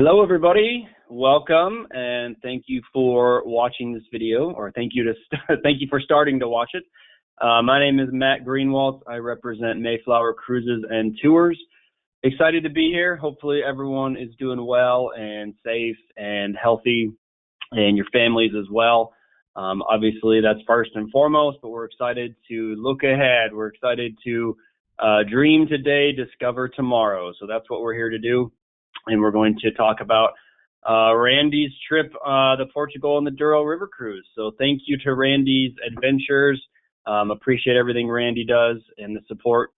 Hello, everybody. Welcome, and thank you for watching this video, or thank you for starting to watch it. My name is Matt Greenwalt. I represent Mayflower Cruises and Tours. Excited to be here. Hopefully, everyone is doing well and safe and healthy, and your families as well. Obviously, that's first and foremost, but we're excited to look ahead. We're excited to dream today, discover tomorrow. So that's what we're here to do. And we're going to talk about Randy's trip, the Portugal and the Douro River Cruise. So thank you to Randy's Adventures. Appreciate everything Randy does and the support.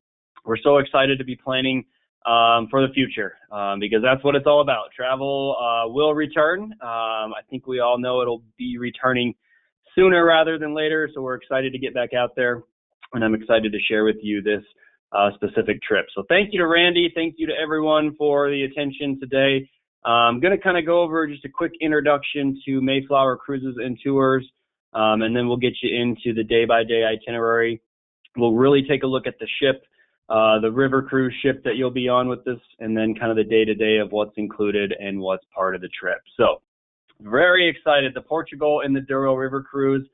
We're so excited to be planning for the future because that's what it's all about. Travel will return. I think we all know it'll be returning sooner rather than later. So we're excited to get back out there, and I'm excited to share with you this specific trip. So thank you to Randy. Thank you to everyone for the attention today. I'm going to kind of go over just a quick introduction to Mayflower Cruises and Tours, and then we'll get you into the day-by-day itinerary. We'll really take a look at the ship, the river cruise ship that you'll be on with this, and then kind of the day-to-day of what's included and what's part of the trip. So very excited. The Portugal and the Douro River Cruise.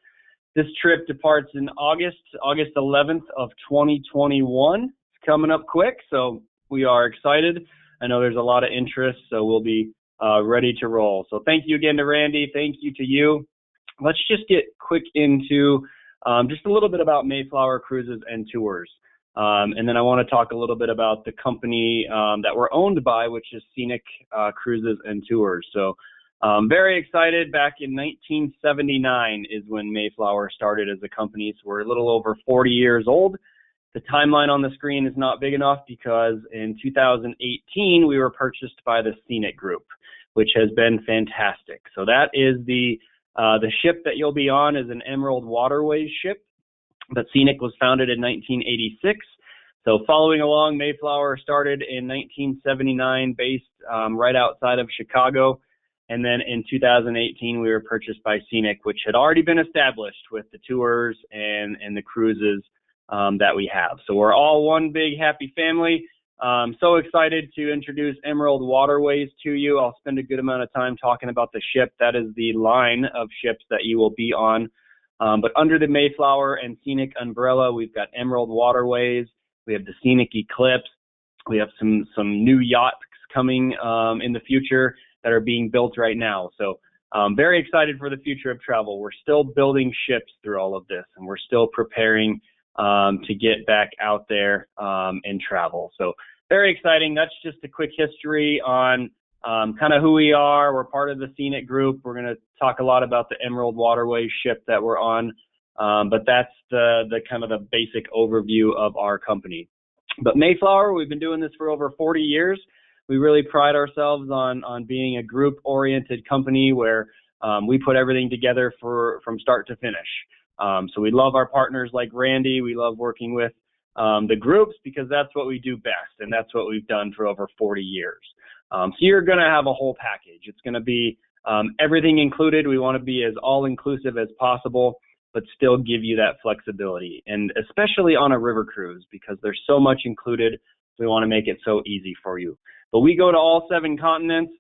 This trip departs in August 11th of 2021. It's coming up quick, so we are excited. I know there's a lot of interest, so we'll be ready to roll. So thank you again to Randy. Thank you to you. Let's just get quick into just a little bit about Mayflower Cruises and Tours. And then I want to talk a little bit about the company that we're owned by, which is Scenic Cruises and Tours. So very excited. Back in 1979 is when Mayflower started as a company. So we're a little over 40 years old. The timeline on the screen is not big enough because in 2018 we were purchased by the Scenic Group, which has been fantastic. So that is the ship that you'll be on is an Emerald Waterways ship. But Scenic was founded in 1986. So following along, Mayflower started in 1979, based right outside of Chicago. And then in 2018, we were purchased by Scenic, which had already been established with the tours and the cruises that we have. So we're all one big happy family. So excited to introduce Emerald Waterways to you. I'll spend a good amount of time talking about the ship. That is the line of ships that you will be on. But under the Mayflower and Scenic umbrella, we've got Emerald Waterways. We have the Scenic Eclipse. We have some new yachts coming in the future that are being built right now. So very excited for the future of travel. We're still building ships through all of this, and we're still preparing to get back out there and travel. So very exciting. That's just a quick history on kind of who we are. We're part of the Scenic Group. We're going to talk a lot about the Emerald Waterways ship that we're on, but that's the kind of the basic overview of our company. But Mayflower, we've been doing this for over 40 years. We really pride ourselves on being a group-oriented company where we put everything together from start to finish. So we love our partners like Randy. We love working with the groups because that's what we do best, and that's what we've done for over 40 years. So you're going to have a whole package. It's going to be everything included. We want to be as all-inclusive as possible, but still give you that flexibility, and especially on a river cruise because there's so much included. We want to make it so easy for you. But we go to all 7 continents.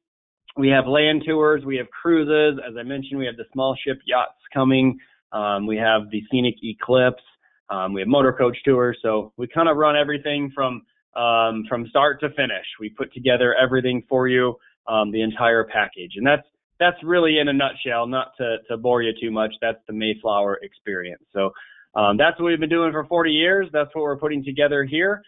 We have land tours. We have cruises. As I mentioned, we have the small ship yachts coming. We have the Scenic Eclipse. We have motor coach tours. So we kind of run everything from start to finish. We put together everything for you, the entire package. And that's really in a nutshell, not to bore you too much. That's the Mayflower experience. So that's what we've been doing for 40 years. That's what we're putting together here.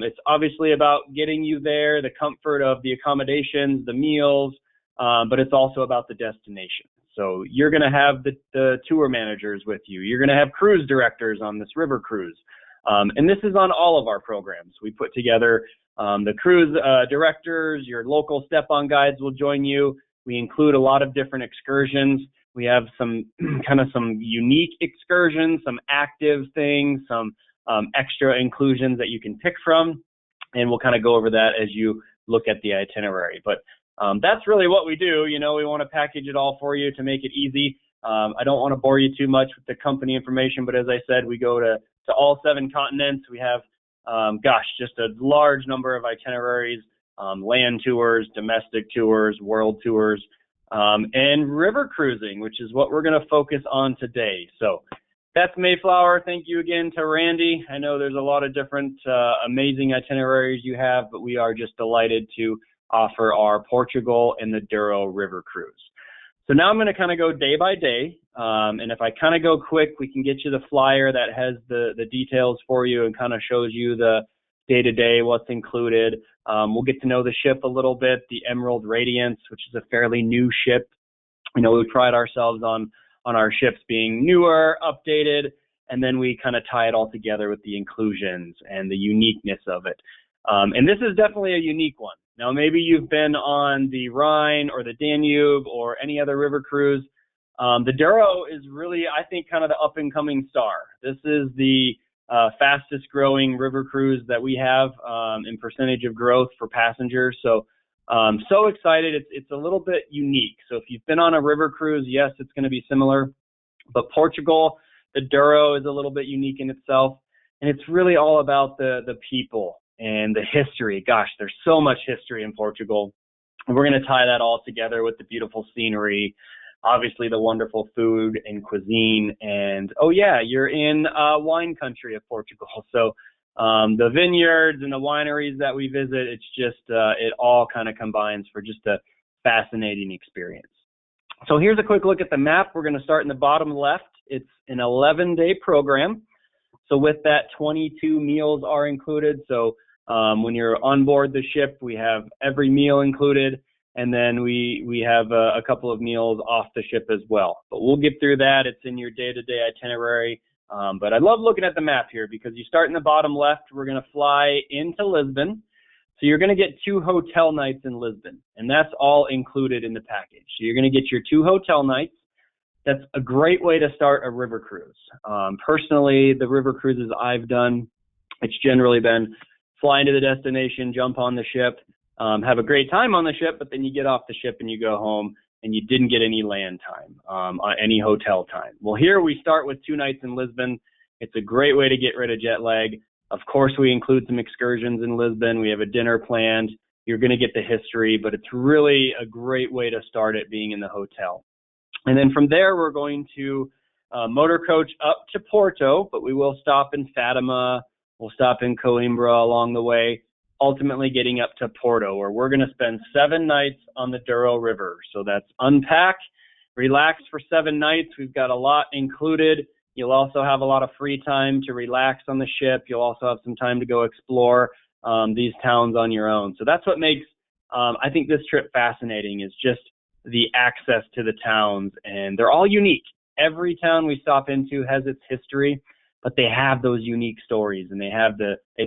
It's obviously about getting you there, the comfort of the accommodations, the meals, but it's also about the destination. So you're going to have the tour managers with you. You're going to have cruise directors on this river cruise. And this is on all of our programs. We put together the cruise directors, your local step-on guides will join you. We include a lot of different excursions. We have some unique excursions, some active things, some extra inclusions that you can pick from, and we'll kind of go over that as you look at the itinerary. But that's really what we do. You know, we want to package it all for you to make it easy. I don't want to bore you too much with the company information, but as I said, we go to all 7 continents. We have, just a large number of itineraries land tours, domestic tours, world tours, and river cruising, which is what we're going to focus on today. So that's Mayflower. Thank you again to Randy. I know there's a lot of different amazing itineraries you have, but we are just delighted to offer our Portugal and the Douro River Cruise. So now I'm going to kind of go day by day, and if I kind of go quick, we can get you the flyer that has the details for you and kind of shows you the day-to-day, what's included. We'll get to know the ship a little bit, the Emerald Radiance, which is a fairly new ship. You know, we pride ourselves on our ships being newer, updated, and then we kind of tie it all together with the inclusions and the uniqueness of it. And this is definitely a unique one. Now, maybe you've been on the Rhine or the Danube or any other river cruise. The Douro is really, I think, kind of the up-and-coming star. This is the fastest growing river cruise that we have in percentage of growth for passengers. So excited. It's a little bit unique. So if you've been on a river cruise, yes, it's going to be similar. But Portugal, the Douro is a little bit unique in itself. And it's really all about the people and the history. Gosh, there's so much history in Portugal. And we're going to tie that all together with the beautiful scenery, obviously the wonderful food and cuisine. And, oh, yeah, you're in wine country of Portugal. So the vineyards and the wineries that we visit, it's just, it all kind of combines for just a fascinating experience. So here's a quick look at the map. We're going to start in the bottom left. It's an 11-day program. So with that, 22 meals are included. So when you're on board the ship, we have every meal included. And then we have a couple of meals off the ship as well. But we'll get through that. It's in your day-to-day itinerary. But I love looking at the map here because you start in the bottom left. We're going to fly into Lisbon. So you're going to get 2 hotel nights in Lisbon. And that's all included in the package. So you're going to get your 2 hotel nights. That's a great way to start a river cruise. Personally, the river cruises I've done, it's generally been fly into the destination, jump on the ship, have a great time on the ship, but then you get off the ship and you go home and you didn't get any land time, any hotel time. Well, here we start with 2 nights in Lisbon. It's a great way to get rid of jet lag. Of course, we include some excursions in Lisbon. We have a dinner planned. You're going to get the history, but it's really a great way to start it being in the hotel. And then from there, we're going to motor coach up to Porto, but we will stop in Fatima. We'll stop in Coimbra along the way, ultimately getting up to Porto, where we're going to spend 7 nights on the Douro River. So that's unpack, relax for 7 nights. We've got a lot included. You'll also have a lot of free time to relax on the ship. You'll also have some time to go explore these towns on your own. So that's what makes, I think, this trip fascinating, is just the access to the towns. And they're all unique. Every town we stop into has its history, but they have those unique stories, and they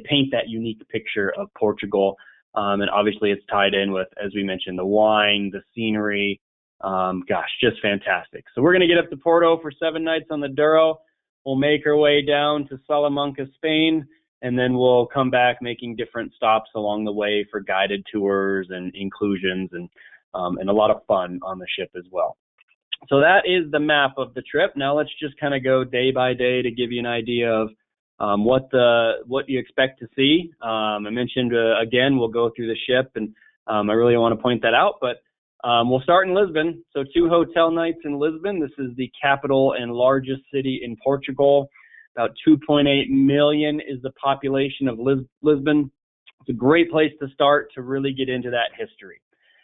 paint that unique picture of Portugal. And obviously it's tied in with, as we mentioned, the wine, the scenery. Gosh, just fantastic. So we're going to get up to Porto for 7 nights on the Douro. We'll make our way down to Salamanca, Spain, and then we'll come back making different stops along the way for guided tours and inclusions and a lot of fun on the ship as well. So that is the map of the trip. Now let's just kind of go day by day to give you an idea of what you expect to see. I mentioned, again, we'll go through the ship, and I really want to point that out, but we'll start in Lisbon. So 2 hotel nights in Lisbon. This is the capital and largest city in Portugal. About 2.8 million is the population of Lisbon. It's a great place to start to really get into that history.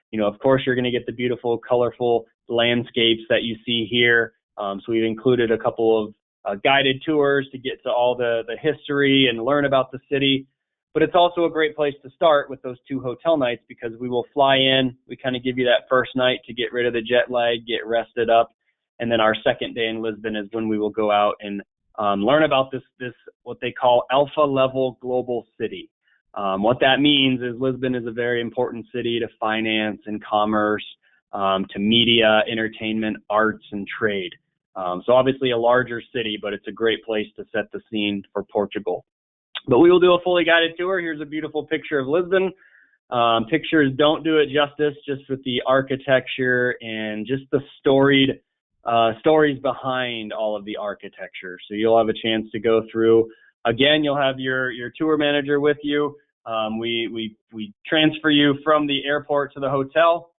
You know, of course, you're going to get the beautiful, colorful landscapes that you see here. So we've included a couple of guided tours to get to all the history and learn about the city. But it's also a great place to start with those 2 hotel nights, because we will fly in. We kind of give you that first night to get rid of the jet lag, get rested up. And then our second day in Lisbon is when we will go out and learn about this what they call alpha level global city. What that means is Lisbon is a very important city to finance and commerce, to media, entertainment, arts, and trade. So obviously a larger city, but it's a great place to set the scene for Portugal. But we will do a fully guided tour. Here's a beautiful picture of Lisbon. Pictures don't do it justice, just with the architecture and just the stories behind all of the architecture. So you'll have a chance to go through. Again, you'll have your tour manager with you. We transfer you from the airport to the hotel,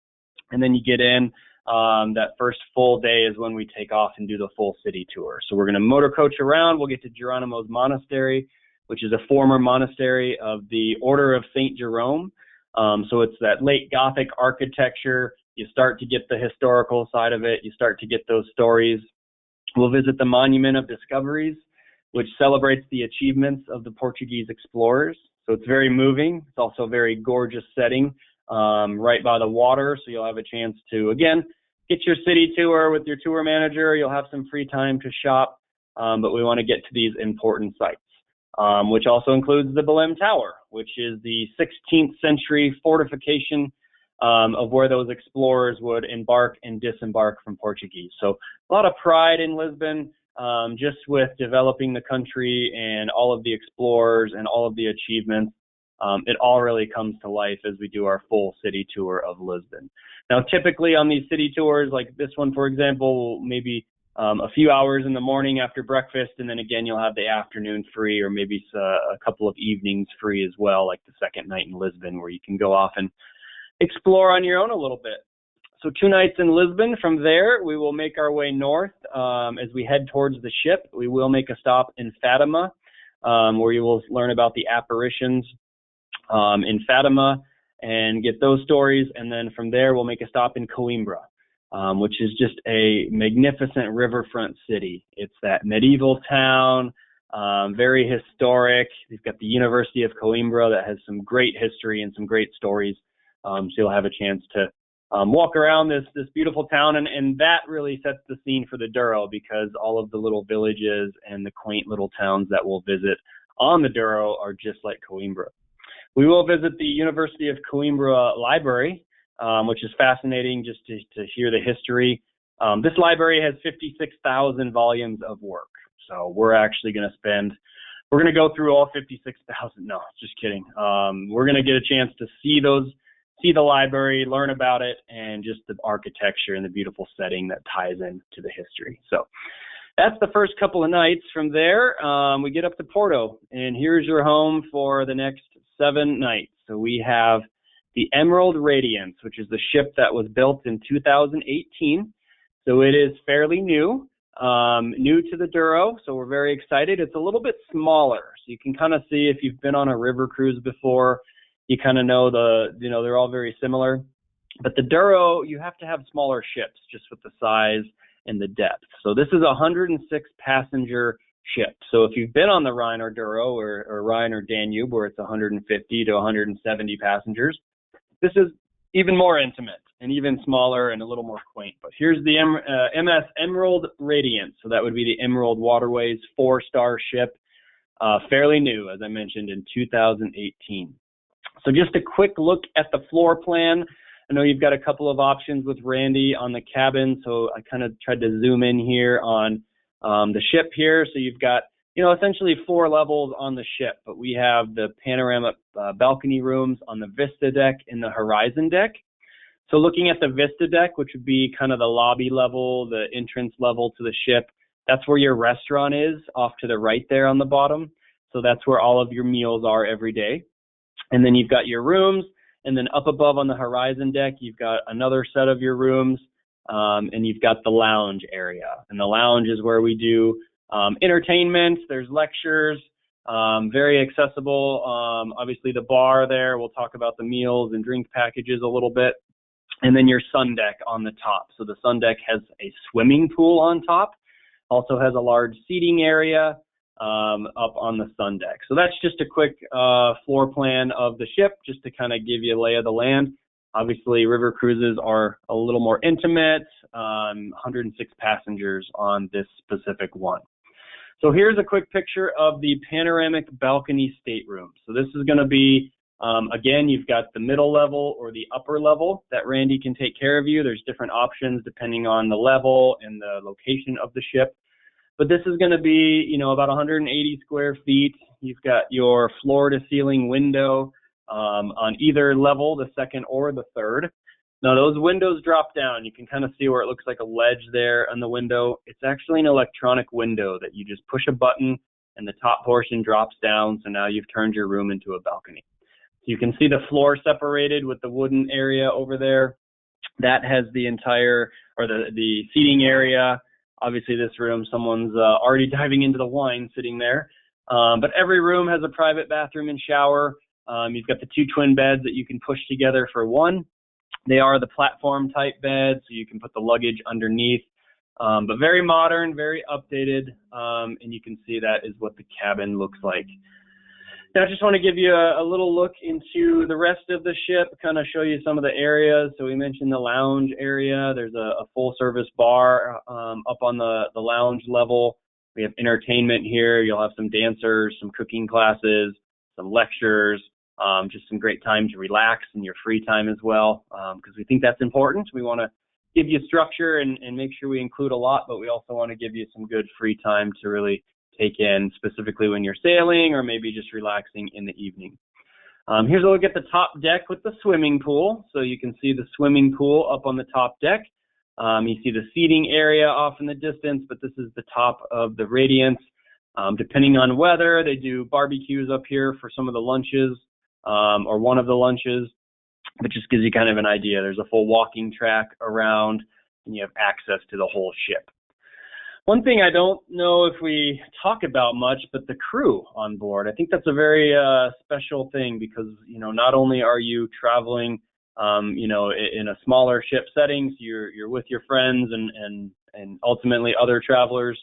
and then you get in. That first full day is when we take off and do the full city tour. So we're going to motor coach around. We'll get to Geronimo's Monastery, which is a former monastery of the Order of St. Jerome. So it's that late Gothic architecture. You start to get the historical side of it. You start to get those stories. We'll visit the Monument of Discoveries, which celebrates the achievements of the Portuguese explorers. So it's very moving. It's also a very gorgeous setting, right by the water. So you'll have a chance to, again, get your city tour with your tour manager. You'll have some free time to shop, but we want to get to these important sites, which also includes the Belém Tower, which is the 16th century fortification of where those explorers would embark and disembark from Portuguese. So a lot of pride in Lisbon, just with developing the country and all of the explorers and all of the achievements. It all really comes to life as we do our full city tour of Lisbon. Now, typically on these city tours, like this one, for example, maybe a few hours in the morning after breakfast, and then again, you'll have the afternoon free, or maybe a couple of evenings free as well, like the second night in Lisbon, where you can go off and explore on your own a little bit. So 2 nights in Lisbon. From there, we will make our way north as we head towards the ship. We will make a stop in Fatima, where you will learn about the apparitions in Fatima and get those stories. And then from there, we'll make a stop in Coimbra, which is just a magnificent riverfront city. It's that medieval town, very historic. We've got the University of Coimbra that has some great history and some great stories. So you'll have a chance to walk around this beautiful town. And that really sets the scene for the Douro, because all of the little villages and the quaint little towns that we'll visit on the Douro are just like Coimbra. We will visit the University of Coimbra Library, which is fascinating just to hear the history. This library has 56,000 volumes of work. So we're actually going to go through all 56,000. No, just kidding. We're going to get a chance to see the library, learn about it, and just the architecture and the beautiful setting that ties into the history. So that's the first couple of nights. From there, we get up to Porto, and here's your home for the next 7 nights. So we have the Emerald Radiance, which is the ship that was built in 2018. So it is fairly new to the Douro. So we're very excited. It's a little bit smaller. So you can kind of see, if you've been on a river cruise before, you kind of know they're all very similar. But the Douro, you have to have smaller ships just with the size and the depth. So this is a 106 passenger ship. So if you've been on the Rhine or Douro or Rhine or Danube, where it's 150 to 170 passengers, this is even more intimate and even smaller and a little more quaint. But here's the MS Emerald Radiance. So that would be the Emerald Waterways 4-star ship, fairly new, as I mentioned, in 2018. So just a quick look at the floor plan. I know you've got a couple of options with Randy on the cabin, so I kind of tried to zoom in here on the ship here. So you've got, essentially 4 levels on the ship, but we have the panoramic balcony rooms on the Vista deck and the Horizon deck. So looking at the Vista deck, which would be kind of the lobby level, the entrance level to the ship, that's where your restaurant is, off to the right there on the bottom. So that's where all of your meals are every day. And then you've got your rooms, and then up above on the Horizon deck, you've got another set of your rooms, and you've got the lounge area. And the lounge is where we do entertainment. There's lectures, very accessible. Obviously the bar there, we'll talk about the meals and drink packages a little bit. And then your sun deck on the top. So the sun deck has a swimming pool on top, also has a large seating area up on the sun deck. So that's just a quick floor plan of the ship, just to kind of give you a lay of the land. Obviously, river cruises are a little more intimate, 106 passengers on this specific one. So here's a quick picture of the panoramic balcony stateroom. So this is going to be, again, you've got the middle level or the upper level that Randy can take care of you. There's different options depending on the level and the location of the ship. But this is going to be, about 180 square feet. You've got your floor-to-ceiling window on either level, the second or the third. Now, those windows drop down. You can kind of see where it looks like a ledge there on the window. It's actually an electronic window that you just push a button and the top portion drops down. So now you've turned your room into a balcony. you can see the floor separated with the wooden area over there. That has the entire, or the seating area. Obviously this room, someone's already diving into the wine sitting there. But every room has a private bathroom and shower. You've got the 2 twin beds that you can push together for one. They are the platform type beds, so you can put the luggage underneath. But very modern, very updated, and you can see that is what the cabin looks like. Now, I just want to give you a little look into the rest of the ship, kind of show you some of the areas. So we mentioned the lounge area. There's a full-service bar up on the lounge level. We have entertainment here. You'll have some dancers, some cooking classes, some lectures, just some great time to relax in your free time as well, because we think that's important. We want to give you structure and make sure we include a lot, but we also want to give you some good free time to really take in, specifically when you're sailing or maybe just relaxing in the evening. Here's a look at the top deck with the swimming pool. So you can see the swimming pool up on the top deck. You see the seating area off in the distance, but this is the top of the Radiance. Depending on weather, they do barbecues up here for some of the lunches, or one of the lunches, but just gives you kind of an idea. There's a full walking track around, and you have access to the whole ship. One thing I don't know if we talk about much, but the crew on board. I think that's a very special thing because, not only are you traveling, in a smaller ship setting, so you're with your friends and ultimately other travelers,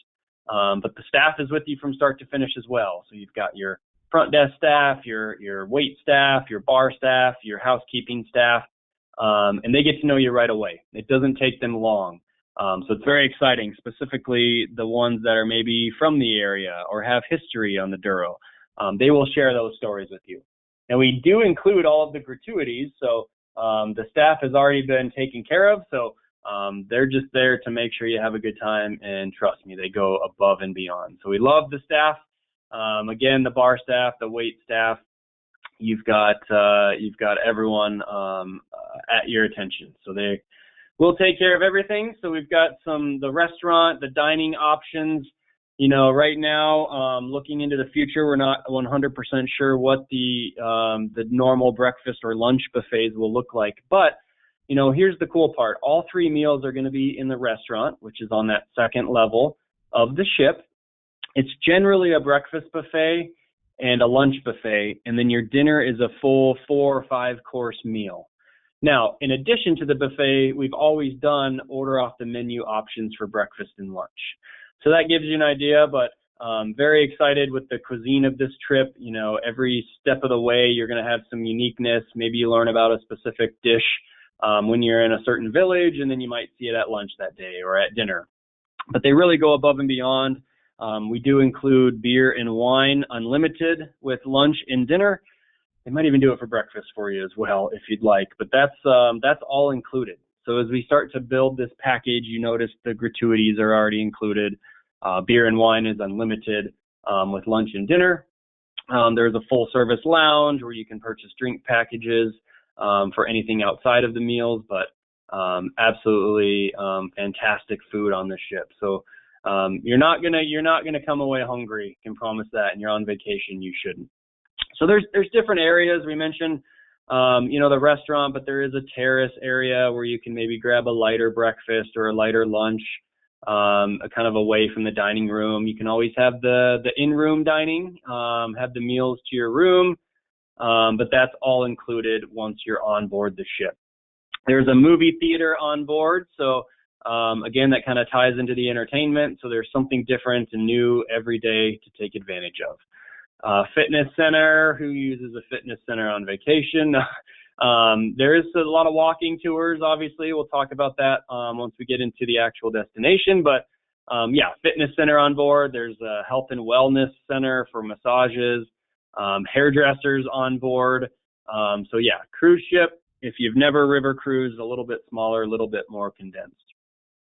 but the staff is with you from start to finish as well. So you've got your front desk staff, your wait staff, your bar staff, your housekeeping staff, and they get to know you right away. It doesn't take them long. So it's very exciting, specifically the ones that are maybe from the area or have history on the Douro. They will share those stories with you. And we do include all of the gratuities, so the staff has already been taken care of, so they're just there to make sure you have a good time, and trust me, they go above and beyond. So we love the staff. Again, the bar staff, the wait staff, you've got everyone at your attention. So we'll take care of everything. So we've got the restaurant, the dining options. Right now, looking into the future, we're not 100% sure what the normal breakfast or lunch buffets will look like. But, here's the cool part. All 3 meals are going to be in the restaurant, which is on that second level of the ship. It's generally a breakfast buffet and a lunch buffet, and then your dinner is a full 4 or 5 course meal. Now, in addition to the buffet, we've always done order off the menu options for breakfast and lunch. So that gives you an idea, but very excited with the cuisine of this trip. Every step of the way, you're going to have some uniqueness. Maybe you learn about a specific dish when you're in a certain village, and then you might see it at lunch that day or at dinner. But they really go above and beyond. We do include beer and wine unlimited with lunch and dinner. They might even do it for breakfast for you as well if you'd like, but that's all included. So as we start to build this package, you notice the gratuities are already included. Beer and wine is unlimited with lunch and dinner. There's a full service lounge where you can purchase drink packages for anything outside of the meals, but absolutely fantastic food on the ship. So you're not gonna come away hungry, can promise that. And you're on vacation, you shouldn't. So there's different areas. We mentioned, the restaurant, but there is a terrace area where you can maybe grab a lighter breakfast or a lighter lunch, kind of away from the dining room. You can always have the in-room dining, have the meals to your room, but that's all included once you're on board the ship. There's a movie theater on board, so again, that kind of ties into the entertainment. So there's something different and new every day to take advantage of. Fitness center, who uses a fitness center on vacation? There is a lot of walking tours, obviously. We'll talk about that once we get into the actual destination. But fitness center on board. There's a health and wellness center for massages, hairdressers on board. Cruise ship. If you've never river cruised, a little bit smaller, a little bit more condensed.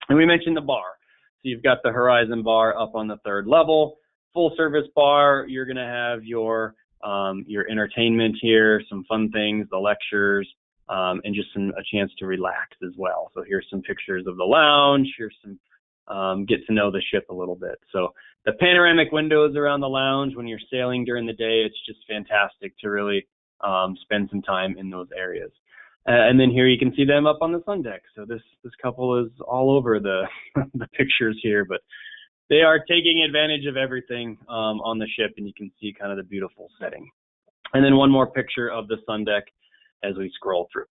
And we mentioned the bar. So you've got the Horizon bar up on the 3rd level. Full service bar, you're going to have your entertainment here, some fun things, the lectures, and just a chance to relax as well. So here's some pictures of the lounge. Here's some get to know the ship a little bit. So the panoramic windows around the lounge when you're sailing during the day, it's just fantastic to really spend some time in those areas. And then here you can see them up on the sun deck. So this couple is all over the the pictures here, but they are taking advantage of everything on the ship, and you can see kind of the beautiful setting. And then one more picture of the sun deck as we scroll through.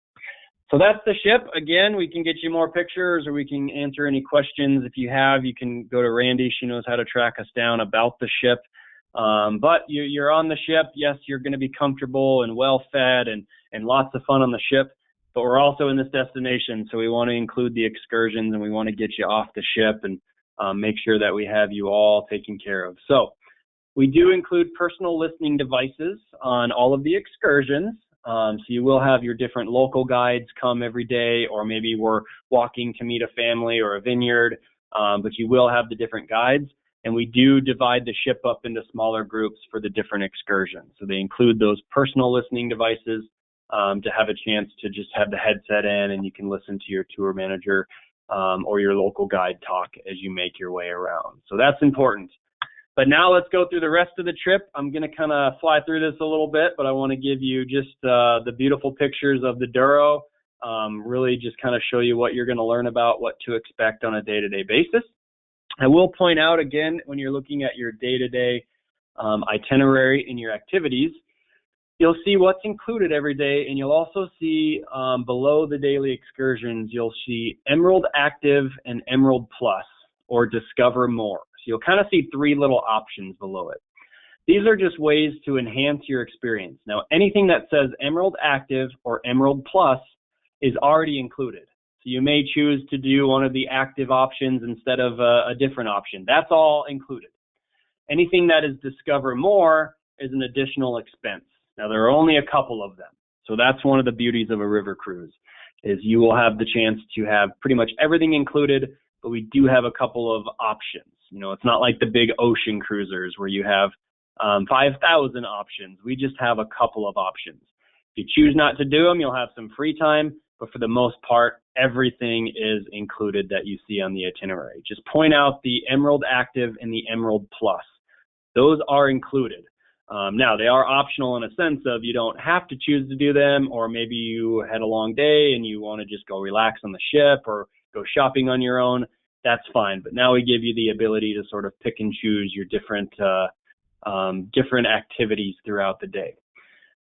So that's the ship. Again, we can get you more pictures, or we can answer any questions. If you have, you can go to Randy. She knows how to track us down about the ship. But you're on the ship. Yes, you're going to be comfortable and well-fed and lots of fun on the ship. But we're also in this destination, so we want to include the excursions, and we want to get you off the ship and make sure that we have you all taken care of. So we do include personal listening devices on all of the excursions. So you will have your different local guides come every day, or maybe we're walking to meet a family or a vineyard, but you will have the different guides. And we do divide the ship up into smaller groups for the different excursions. So they include those personal listening devices to have a chance to just have the headset in, and you can listen to your tour manager or your local guide talk as you make your way around. So that's important. But now let's go through the rest of the trip. I'm going to kind of fly through this a little bit, but I want to give you just the beautiful pictures of the Douro, really just kind of show you what you're going to learn about, what to expect on a day-to-day basis. I will point out again, when you're looking at your day-to-day itinerary and your activities, you'll see what's included every day, and you'll also see below the daily excursions, you'll see Emerald Active and Emerald Plus, or Discover More. So you'll kind of see three little options below it. These are just ways to enhance your experience. Now, anything that says Emerald Active or Emerald Plus is already included. So you may choose to do one of the active options instead of a different option. That's all included. Anything that is Discover More is an additional expense. Now, there are only a couple of them. So that's one of the beauties of a river cruise, is you will have the chance to have pretty much everything included, but we do have a couple of options. You know, it's not like the big ocean cruisers where you have 5,000 options. We just have a couple of options. If you choose not to do them, you'll have some free time, but for the most part, everything is included that you see on the itinerary. Just point out the Emerald Active and the Emerald Plus. Those are included. Now, they are optional in a sense of you don't have to choose to do them, or maybe you had a long day and you want to just go relax on the ship or go shopping on your own. That's fine. But now we give you the ability to sort of pick and choose your different activities throughout the day.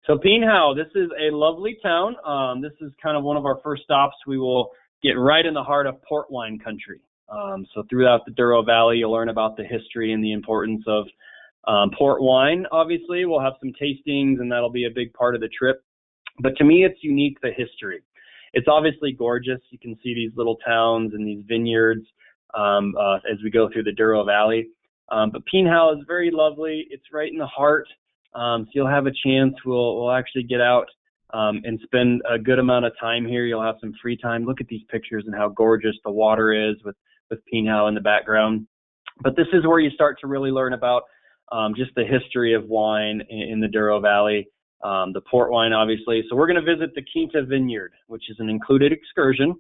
So Pinhao, this is a lovely town. This is kind of one of our first stops. We will get right in the heart of port wine country. So throughout the Douro Valley, you'll learn about the history and the importance of port wine. Obviously, we'll have some tastings, and that'll be a big part of the trip. But to me, it's unique, the history. It's obviously gorgeous. You can see these little towns and these vineyards as we go through the Douro Valley. But Pinhao is very lovely. It's right in the heart. So you'll have a chance. We'll actually get out and spend a good amount of time here. You'll have some free time. Look at these pictures and how gorgeous the water is with Pinhao in the background. But this is where you start to really learn about just the history of wine in the Douro Valley, the port wine, obviously. So we're going to visit the Quinta Vineyard, which is an included excursion.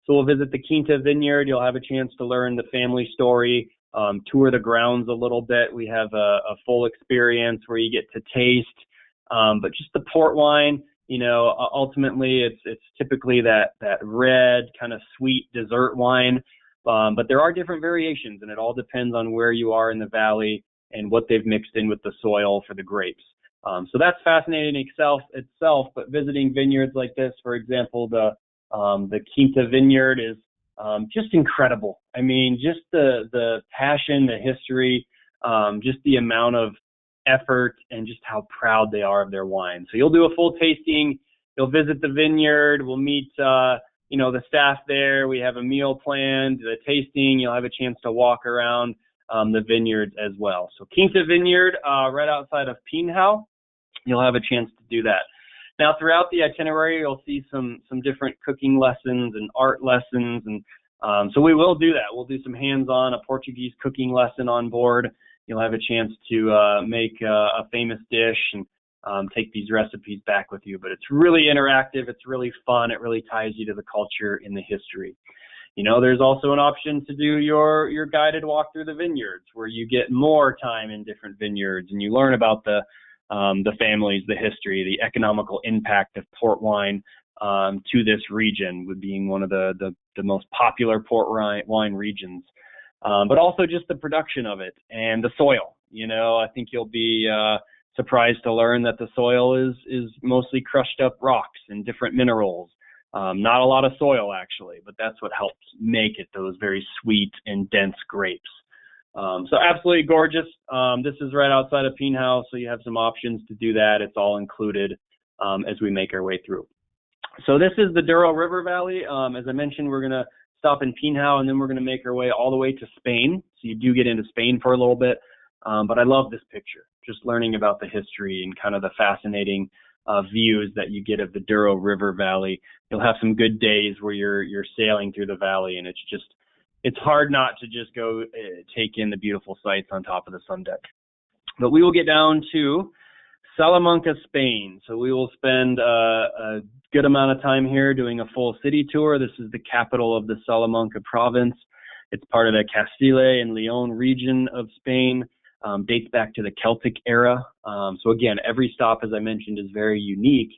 So we'll visit the Quinta Vineyard. You'll have a chance to learn the family story, tour the grounds a little bit. We have a full experience where you get to taste, but just the port wine, you know, ultimately it's typically that red kind of sweet dessert wine, but there are different variations, and it all depends on where you are in the valley and what they've mixed in with the soil for the grapes. So that's fascinating itself, but visiting vineyards like this, for example, the Quinta Vineyard is just incredible. I mean, just the passion, the history, just the amount of effort, and just how proud they are of their wine. So you'll do a full tasting. You'll visit the vineyard. We'll meet, the staff there. We have a meal planned, the tasting. You'll have a chance to walk around the vineyards as well. So Quinta Vineyard, right outside of Pinhao. You'll have a chance to do that. Now, throughout the itinerary, you'll see some different cooking lessons and art lessons, and so we will do that. We'll do some hands-on, a Portuguese cooking lesson on board. You'll have a chance to make a famous dish and take these recipes back with you. But it's really interactive. It's really fun. It really ties you to the culture and the history. You know, there's also an option to do your guided walk through the vineyards, where you get more time in different vineyards and you learn about the the families, the history, the economical impact of port wine to this region, with being one of the most popular port wine regions. But also just the production of it and the soil. I think you'll be surprised to learn that the soil is mostly crushed up rocks and different minerals. Not a lot of soil, actually, but that's what helps make it those very sweet and dense grapes. So absolutely gorgeous. This is right outside of Pinhao, so you have some options to do that. It's all included as we make our way through. So this is the Douro River Valley. As I mentioned, we're going to stop in Pinhao, and then we're going to make our way all the way to Spain. So you do get into Spain for a little bit. But I love this picture, just learning about the history and kind of the fascinating views that you get of the Douro River Valley. You'll have some good days where you're sailing through the valley, and it's hard not to just go take in the beautiful sights on top of the sun deck. But we will get down to Salamanca, Spain. So we will spend a good amount of time here doing a full city tour. This is the capital of the Salamanca province. It's part of the Castile and Leon region of Spain. Dates back to the Celtic era. So again, every stop, as I mentioned, is very unique.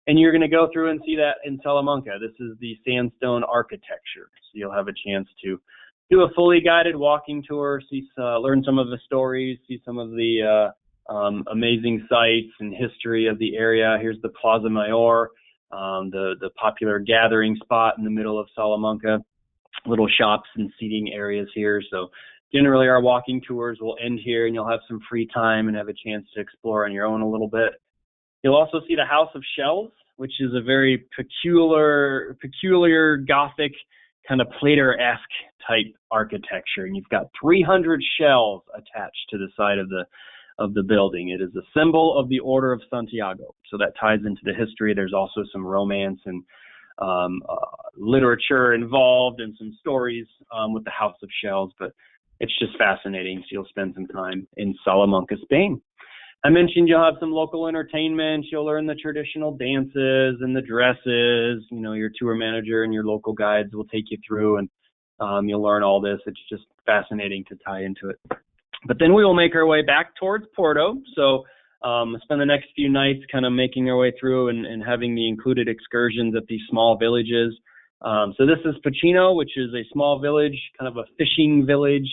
And you're going to go through and see that in Salamanca. This is the sandstone architecture. So you'll have a chance to do a fully guided walking tour, learn some of the stories, see some of the amazing sights and history of the area. Here's the Plaza Mayor, the popular gathering spot in the middle of Salamanca. Little shops and seating areas here. So generally, our walking tours will end here, and you'll have some free time and have a chance to explore on your own a little bit. You'll also see the House of Shells, which is a very peculiar Gothic, kind of Plater-esque type architecture. And you've got 300 shells attached to the side of the building. It is a symbol of the Order of Santiago. So that ties into the history. There's also some romance and literature involved, and some stories with the House of Shells, but it's just fascinating. So you'll spend some time in Salamanca, Spain. I mentioned you'll have some local entertainment. You'll learn the traditional dances and the dresses. Your tour manager and your local guides will take you through, and you'll learn all this. It's just fascinating to tie into it. But then we will make our way back towards Porto. So spend the next few nights kind of making our way through and having the included excursions at these small villages. So this is Pachino, which is a small village, kind of a fishing village.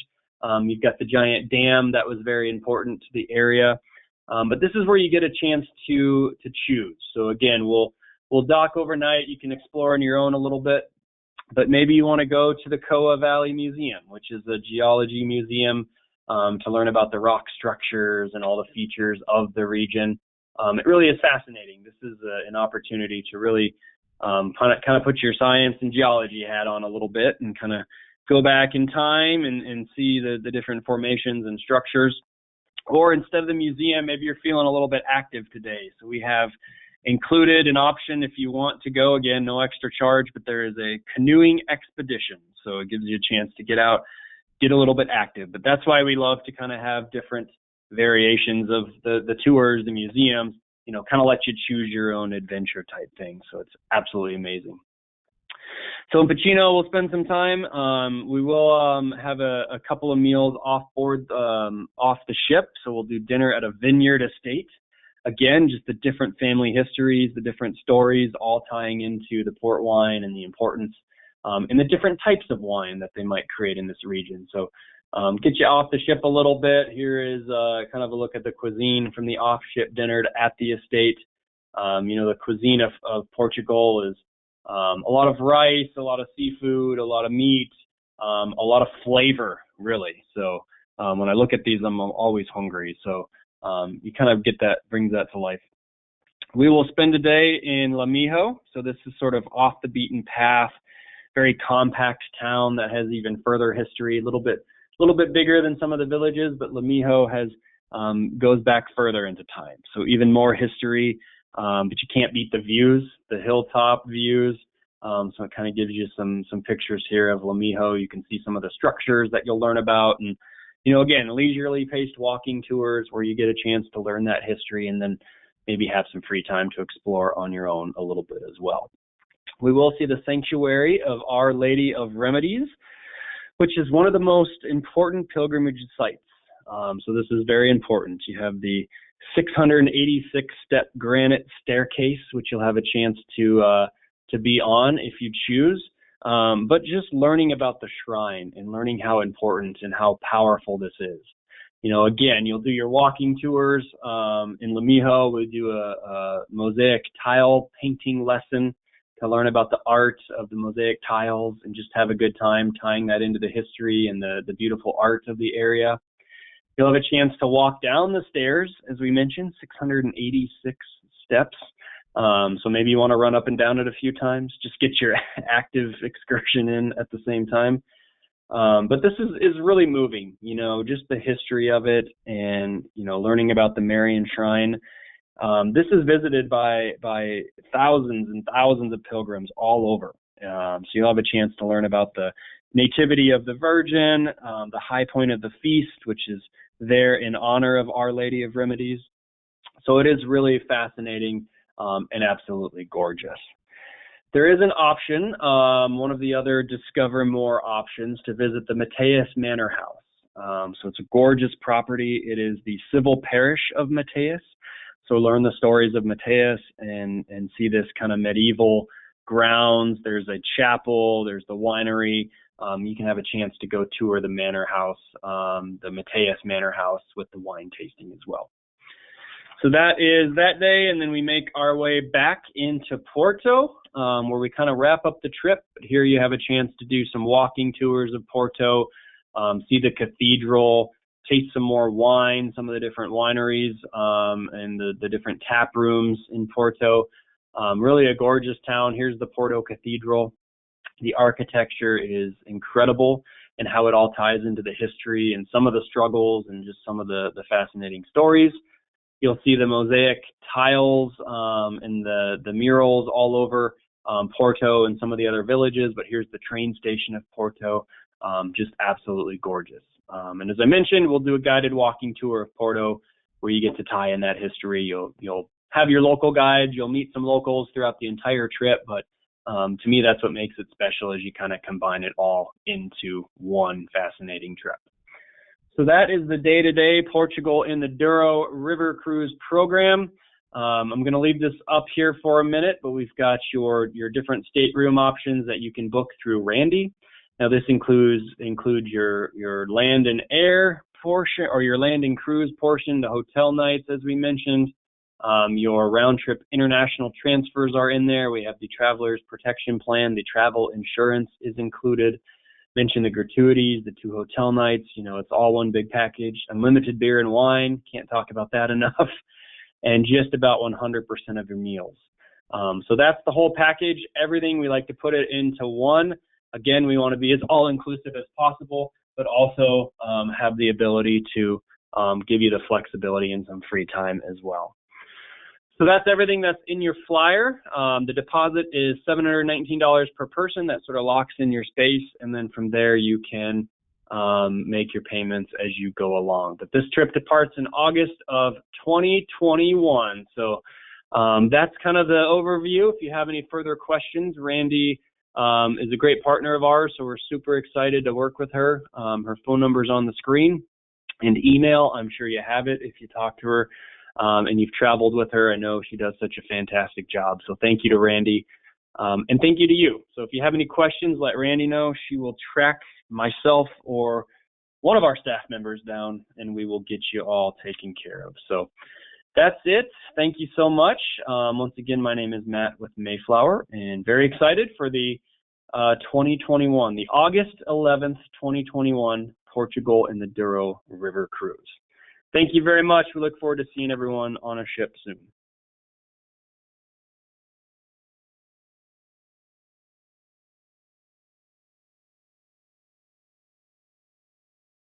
You've got the giant dam that was very important to the area. But this is where you get a chance to choose. So again, we'll dock overnight. You can explore on your own a little bit, but maybe you want to go to the Coa Valley Museum, which is a geology museum, to learn about the rock structures and all the features of the region. It really is fascinating. This is an opportunity to really kind of put your science and geology hat on a little bit and kind of go back in time and see the different formations and structures. Or instead of the museum, maybe you're feeling a little bit active today. So we have included an option if you want to go, again, no extra charge, but there is a canoeing expedition. So it gives you a chance to get out, get a little bit active. But that's why we love to kind of have different variations of the tours, the museums, kind of let you choose your own adventure type thing. So it's absolutely amazing. So in Pachino, we'll spend some time. We will have a couple of meals off the ship. So we'll do dinner at a vineyard estate. Again, just the different family histories, the different stories, all tying into the port wine and the importance and the different types of wine that they might create in this region. So get you off the ship a little bit. Here is kind of a look at the cuisine from the off-ship dinner at the estate. The cuisine of Portugal is a lot of rice, a lot of seafood, a lot of meat, a lot of flavor, really. So when I look at these, I'm always hungry. So you kind of brings that to life. We will spend a day in La Mijo. So this is sort of off the beaten path, very compact town that has even further history, a little bit bigger than some of the villages, but La Mijo goes back further into time. So even more history. But you can't beat the views, the hilltop views. So it kind of gives you some pictures here of La Mijo. You can see some of the structures that you'll learn about. And, again, leisurely paced walking tours where you get a chance to learn that history and then maybe have some free time to explore on your own a little bit as well. We will see the sanctuary of Our Lady of Remedies, which is one of the most important pilgrimage sites. So this is very important. You have the 686-step granite staircase, which you'll have a chance to be on if you choose. But just learning about the shrine and learning how important and how powerful this is. Again, you'll do your walking tours. In Lamijo, we do a mosaic tile painting lesson to learn about the art of the mosaic tiles and just have a good time tying that into the history and the beautiful art of the area. You'll have a chance to walk down the stairs, as we mentioned, 686 steps. So maybe you want to run up and down it a few times, just get your active excursion in at the same time. But this is really moving, just the history of it and, learning about the Marian Shrine. This is visited by thousands and thousands of pilgrims all over. So you'll have a chance to learn about the Nativity of the Virgin, the high point of the feast, which is there in honor of Our Lady of Remedies. So it is really fascinating and absolutely gorgeous. There is an option, one of the other Discover More options, to visit the Mateus Manor House. So it's a gorgeous property. It is the civil parish of Mateus. So learn the stories of Mateus and see this kind of medieval grounds. There's a chapel, there's the winery. You can have a chance to go tour the manor house, the Mateus Manor House, with the wine tasting as well. So that is that day, and then we make our way back into Porto, where we kind of wrap up the trip. But here you have a chance to do some walking tours of Porto, see the cathedral, taste some more wine, some of the different wineries, and the different tap rooms in Porto. Really a gorgeous town. Here's the Porto Cathedral. The architecture is incredible, and how it all ties into the history and some of the struggles and just some of the fascinating stories. You'll see the mosaic tiles and the murals all over Porto and some of the other villages, but here's the train station of Porto, just absolutely gorgeous. And as I mentioned, we'll do a guided walking tour of Porto where you get to tie in that history. You'll have your local guides, you'll meet some locals throughout the entire trip, but to me, that's what makes it special, is you kind of combine it all into one fascinating trip. So that is the day-to-day Portugal in the Douro River Cruise program. I'm going to leave this up here for a minute, but we've got your different stateroom options that you can book through Randy. Now this includes your land and air portion, or your land and cruise portion, the hotel nights, as we mentioned. Your round-trip international transfers are in there. We have the Traveler's Protection Plan. The travel insurance is included. Mention the gratuities, the 2 hotel nights. It's all one big package. Unlimited beer and wine. Can't talk about that enough. And just about 100% of your meals. So that's the whole package. Everything, we like to put it into one. Again, we want to be as all-inclusive as possible, but also have the ability to give you the flexibility and some free time as well. So that's everything that's in your flyer. The deposit is $719 per person. That sort of locks in your space. And then from there, you can make your payments as you go along. But this trip departs in August of 2021. So that's kind of the overview. If you have any further questions, Randy is a great partner of ours, so we're super excited to work with her. Her phone number is on the screen, and email. I'm sure you have it if you talk to her. And you've traveled with her. I know she does such a fantastic job. So thank you to Randy. And thank you to you. So if you have any questions, let Randy know. She will track myself or one of our staff members down, and we will get you all taken care of. So that's it. Thank you so much. Once again, my name is Matt with Mayflower, and very excited for the 2021, the August 11th, 2021 Portugal and the Douro River Cruise. Thank you very much. We look forward to seeing everyone on a ship soon.